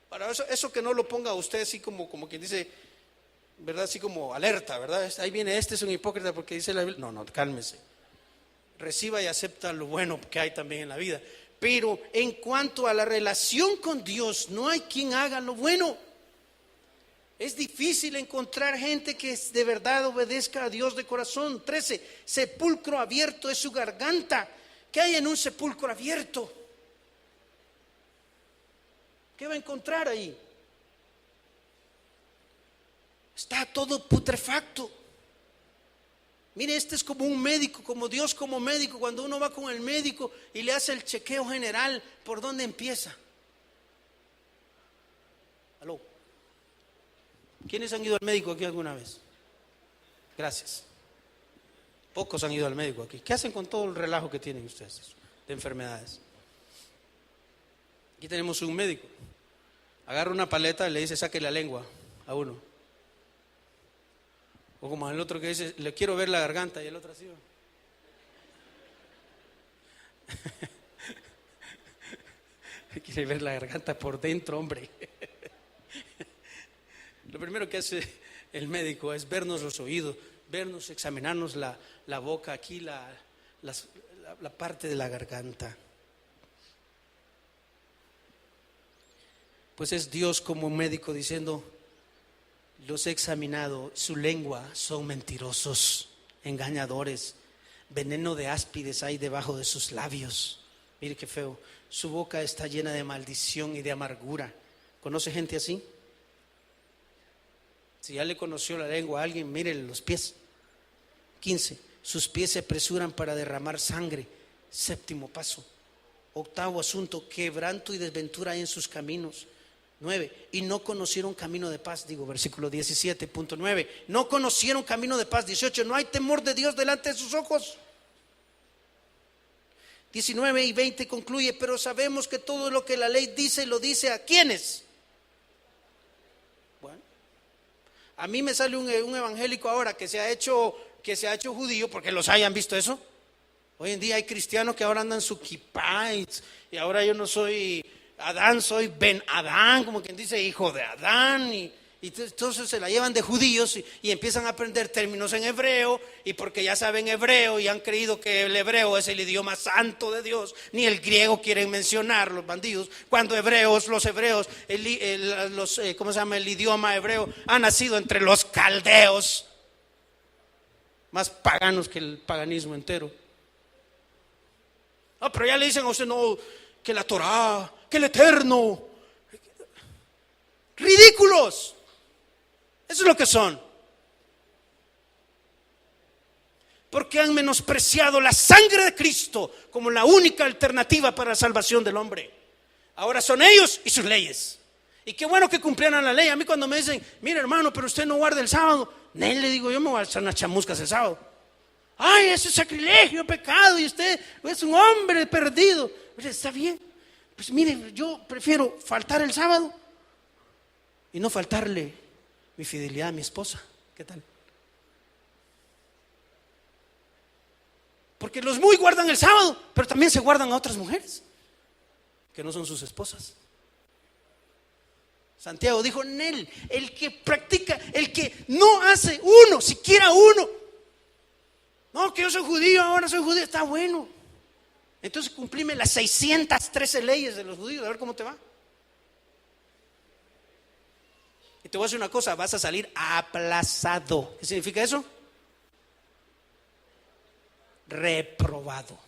Para eso que no lo ponga usted así como quien dice, ¿verdad? Así como alerta, ¿verdad? Ahí viene, este es un hipócrita porque dice la Biblia. No, cálmese. Reciba y acepta lo bueno que hay también en la vida. Pero en cuanto a la relación con Dios, no hay quien haga lo bueno. Es difícil encontrar gente que de verdad obedezca a Dios de corazón. 13, sepulcro abierto es su garganta. ¿Qué hay en un sepulcro abierto? ¿Qué va a encontrar ahí? Está todo putrefacto. Mire, este es como un médico, como Dios como médico. Cuando uno va con el médico y le hace el chequeo general, ¿por dónde empieza? ¿Aló? ¿Quiénes han ido al médico aquí alguna vez? Gracias. Pocos han ido al médico aquí. ¿Qué hacen con todo el relajo que tienen ustedes de enfermedades? Aquí tenemos un médico. Agarra una paleta y le dice, saque la lengua a uno. O como el otro que dice, le quiero ver la garganta, y el otro así. Quiere ver la garganta por dentro, hombre. Lo primero que hace el médico es vernos los oídos, vernos, examinarnos la boca, aquí la parte de la garganta. Pues es Dios como médico diciendo, los he examinado, su lengua son mentirosos, engañadores, veneno de áspides hay debajo de sus labios. Mire qué feo, su boca está llena de maldición y de amargura. ¿Conoce gente así? Si ya le conoció la lengua a alguien, mírele los pies. 15, sus pies se apresuran para derramar sangre. Séptimo paso. Octavo asunto, quebranto y desventura hay en sus caminos. 9, y no conocieron camino de paz. Versículo 17.9, no conocieron camino de paz. 18, no hay temor de Dios delante de sus ojos. 19 y 20 concluye: pero sabemos que todo lo que la ley dice, lo dice ¿a quiénes? Bueno, a mí me sale un evangélico ahora que se ha hecho judío, porque los hayan visto eso. Hoy en día hay cristianos que ahora andan su kipá y ahora yo no soy Adán, soy Ben Adán, como quien dice hijo de Adán, y entonces se la llevan de judíos y empiezan a aprender términos en hebreo, y porque ya saben hebreo y han creído que el hebreo es el idioma santo de Dios, ni el griego quieren mencionar los bandidos, cuando los hebreos, ¿cómo se llama? El idioma hebreo ha nacido entre los caldeos, más paganos que el paganismo entero. Ah, pero ya le dicen a usted, no, que la Torá, que el Eterno. Ridículos. Eso es lo que son. Porque han menospreciado la sangre de Cristo como la única alternativa para la salvación del hombre. Ahora son ellos y sus leyes. Y qué bueno que cumplieran la ley. A mí cuando me dicen: mire hermano, pero usted no guarda el sábado, le digo: yo me voy a echar unas chamuscas el sábado. Ay, eso es sacrilegio, pecado, y usted es un hombre perdido. Pues está bien. Pues mire, yo prefiero faltar el sábado y no faltarle mi fidelidad a mi esposa. ¿Qué tal? Porque los muy guardan el sábado, pero también se guardan a otras mujeres que no son sus esposas. Santiago dijo: Nel, el que practica, el que no hace uno, siquiera uno. No, que yo soy judío, ahora soy judío, está bueno. Entonces cumplime las 613 leyes de los judíos, a ver cómo te va. Y te voy a decir una cosa: vas a salir aplazado. ¿Qué significa eso? Reprobado.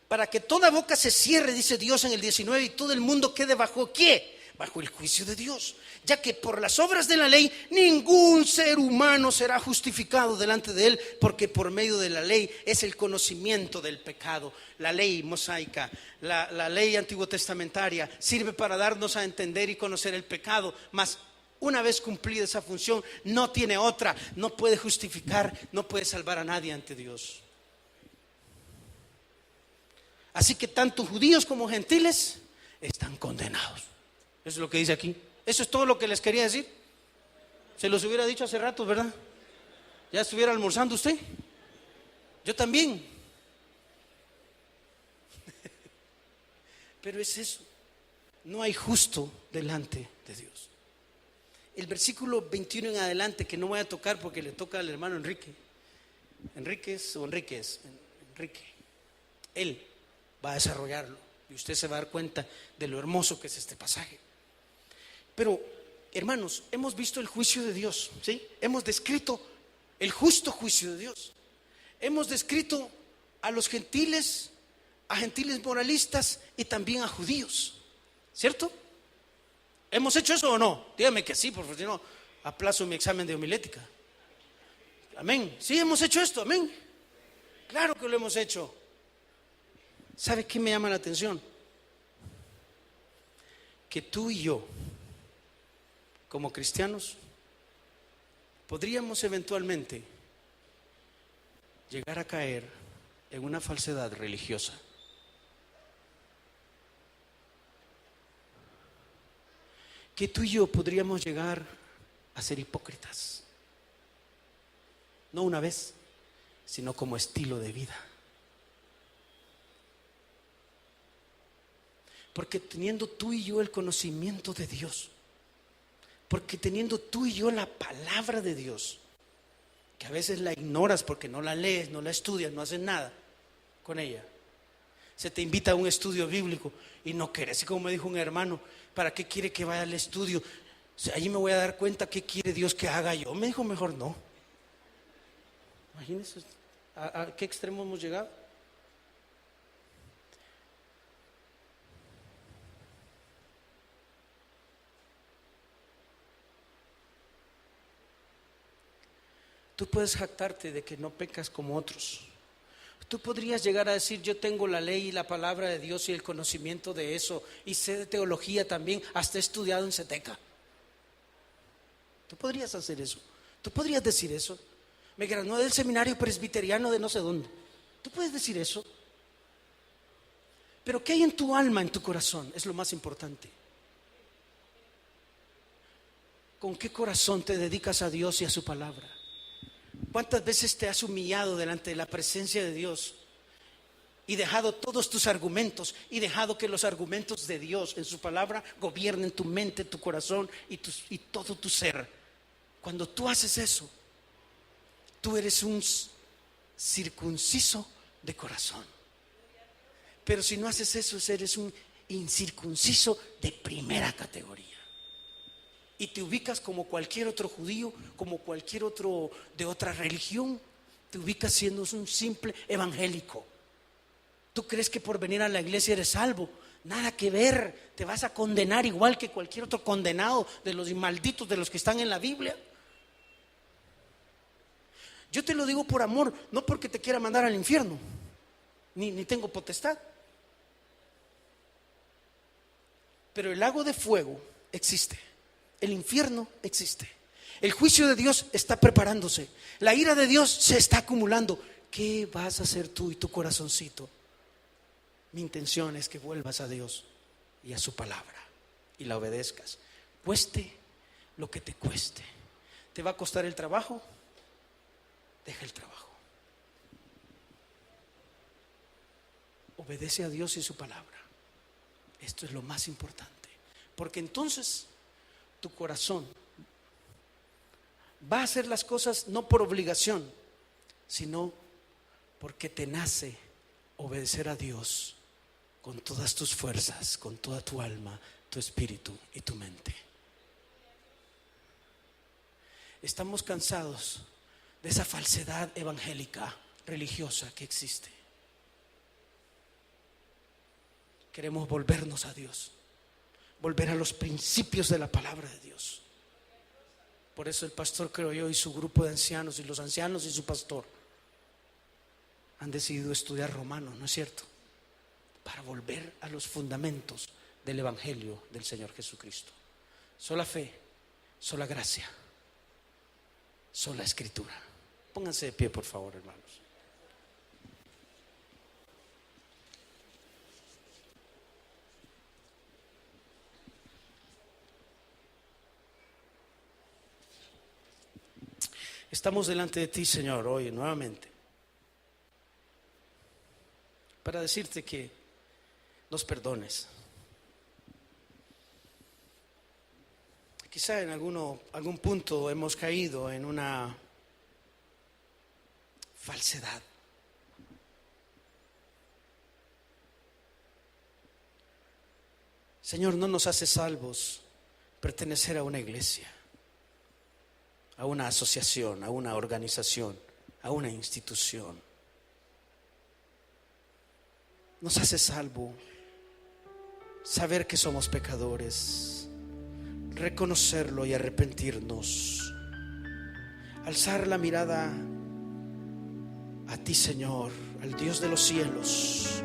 Para que toda boca se cierre, dice Dios en el 19, y todo el mundo quede bajo ¿qué? Bajo el juicio de Dios, ya que por las obras de la ley ningún ser humano será justificado delante de él, porque por medio de la ley es el conocimiento del pecado. La ley mosaica, la ley antiguo testamentaria sirve para darnos a entender y conocer el pecado, mas una vez cumplida esa función no tiene otra, no puede justificar, no puede salvar a nadie ante Dios. Así que tanto judíos como gentiles están condenados. Eso es lo que dice aquí. Eso es todo lo que les quería decir. Se los hubiera dicho hace rato, ¿verdad? Ya estuviera almorzando usted. Yo también. Pero es eso. No hay justo delante de Dios. El versículo 21 en adelante, que no voy a tocar porque le toca al hermano Enrique. Enrique. Él va a desarrollarlo y usted se va a dar cuenta de lo hermoso que es este pasaje. Pero, hermanos, hemos visto el juicio de Dios, ¿sí? Hemos descrito el justo juicio de Dios. Hemos descrito a los gentiles, a gentiles moralistas y también a judíos, ¿cierto? ¿Hemos hecho eso o no? Dígame que sí, porque si no, aplazo mi examen de homilética. Amén. Sí, hemos hecho esto, amén. Claro que lo hemos hecho. ¿Sabe qué me llama la atención? Que tú y yo, como cristianos, podríamos eventualmente llegar a caer en una falsedad religiosa. Que tú y yo podríamos llegar a ser hipócritas. No una vez, sino como estilo de vida. Porque teniendo tú y yo el conocimiento de Dios, porque teniendo tú y yo la palabra de Dios, que a veces la ignoras porque no la lees, no la estudias, no haces nada con ella. Se te invita a un estudio bíblico y no quieres, y como me dijo un hermano: ¿para qué quiere que vaya al estudio? Allí me voy a dar cuenta qué quiere Dios que haga yo. Me dijo: mejor no. Imagínense a qué extremo hemos llegado. Tú puedes jactarte de que no pecas como otros. Tú podrías llegar a decir: yo tengo la ley y la palabra de Dios y el conocimiento de eso, y sé de teología también, hasta he estudiado en CETECA. Tú podrías hacer eso, tú podrías decir eso. Me gradué del seminario presbiteriano de no sé dónde. Tú puedes decir eso. Pero ¿qué hay en tu alma, en tu corazón? Es lo más importante. ¿Con qué corazón te dedicas a Dios y a su palabra? ¿Cuántas veces te has humillado delante de la presencia de Dios y dejado todos tus argumentos y dejado que los argumentos de Dios en su palabra gobiernen tu mente, tu corazón y todo tu ser? Cuando tú haces eso, tú eres un circunciso de corazón. Pero si no haces eso, eres un incircunciso de primera categoría. Y te ubicas como cualquier otro judío, como cualquier otro de otra religión. Te ubicas siendo un simple evangélico. Tú crees que por venir a la iglesia eres salvo. Nada que ver. Te vas a condenar igual que cualquier otro condenado de los malditos, de los que están en la Biblia. Yo te lo digo por amor, no porque te quiera mandar al infierno, ni tengo potestad. Pero el lago de fuego existe, el infierno existe, el juicio de Dios está preparándose, la ira de Dios se está acumulando. ¿Qué vas a hacer tú y tu corazoncito? Mi intención es que vuelvas a Dios y a su palabra y la obedezcas, cueste lo que te cueste. ¿Te va a costar el trabajo? Deja el trabajo. Obedece a Dios y su palabra. Esto es lo más importante, porque entonces tu corazón va a hacer las cosas no por obligación, sino porque te nace obedecer a Dios con todas tus fuerzas, con toda tu alma, tu espíritu y tu mente. Estamos cansados de esa falsedad evangélica, religiosa que existe. Queremos volvernos a Dios, volver a los principios de la palabra de Dios. Por eso el pastor, creo yo, y su grupo de ancianos, y los ancianos y su pastor han decidido estudiar Romanos, ¿no es cierto? Para volver a los fundamentos del evangelio del Señor Jesucristo. Sola fe, sola gracia, sola escritura. Pónganse de pie, por favor, hermanos. Estamos delante de ti, Señor, hoy nuevamente, para decirte que nos perdones. Quizá en algún punto hemos caído en una falsedad. Señor, no nos hace salvos pertenecer a una iglesia, a una asociación, a una organización, a una institución. Nos hace salvo saber que somos pecadores, reconocerlo y arrepentirnos, alzar la mirada a ti, Señor, al Dios de los cielos,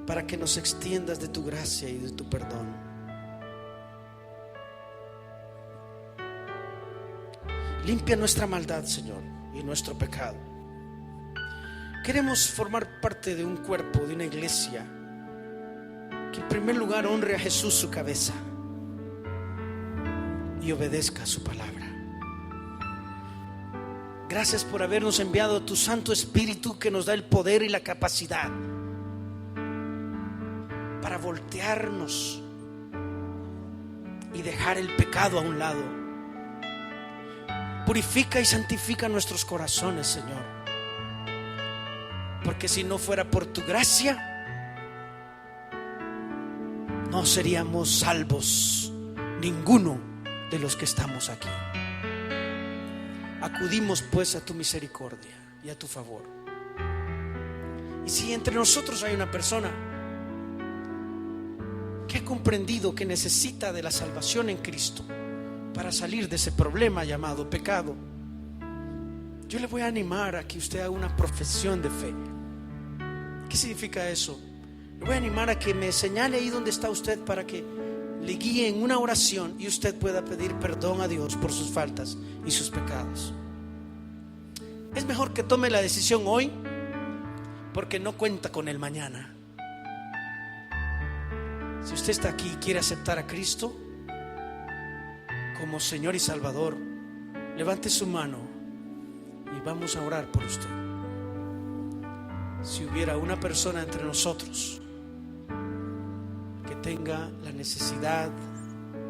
para que nos extiendas de tu gracia y de tu perdón. Limpia nuestra maldad, Señor, y nuestro pecado. Queremos formar parte de un cuerpo, de una iglesia que en primer lugar honre a Jesús, su cabeza, y obedezca a su palabra. Gracias por habernos enviado tu Santo Espíritu, que nos da el poder y la capacidad para voltearnos y dejar el pecado a un lado. Purifica y santifica nuestros corazones, Señor, porque si no fuera por tu gracia, no seríamos salvos, ninguno de los que estamos aquí. Acudimos pues a tu misericordia y a tu favor. Y si entre nosotros hay una persona que ha comprendido que necesita de la salvación en Cristo para salir de ese problema llamado pecado, yo le voy a animar a que usted haga una profesión de fe. ¿Qué significa eso? Le voy a animar a que me señale ahí donde está usted, para que le guíe en una oración y usted pueda pedir perdón a Dios por sus faltas y sus pecados. Es mejor que tome la decisión hoy, porque no cuenta con el mañana. Si usted está aquí y quiere aceptar a Cristo como Señor y Salvador, levante su mano y vamos a orar por usted. Si hubiera una persona entre nosotros que tenga la necesidad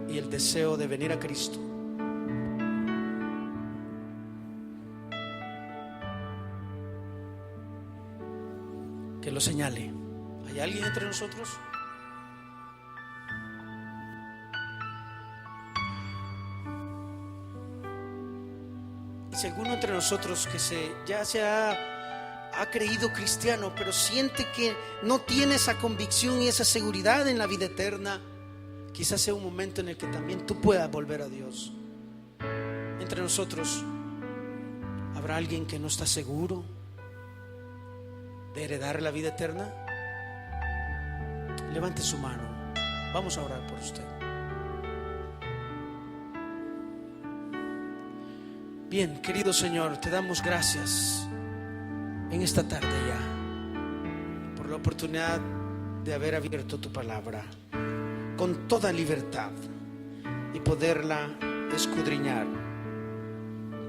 y el deseo de venir a Cristo, que lo señale. ¿Hay alguien entre nosotros? Y si alguno entre nosotros que ya se ha creído cristiano, pero siente que no tiene esa convicción y esa seguridad en la vida eterna, quizás sea un momento en el que también tú puedas volver a Dios. Entre nosotros habrá alguien que no está seguro de heredar la vida eterna. Levante su mano, vamos a orar por usted. Bien, querido Señor, te damos gracias en esta tarde ya por la oportunidad de haber abierto tu palabra con toda libertad y poderla escudriñar.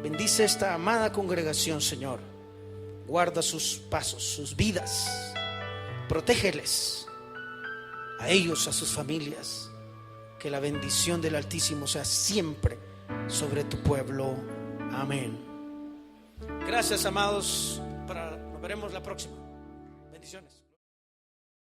Bendice esta amada congregación, Señor. Guarda sus pasos, sus vidas. Protégeles a ellos, a sus familias. Que la bendición del Altísimo sea siempre sobre tu pueblo. Amén. Gracias, amados. Nos veremos la próxima. Bendiciones.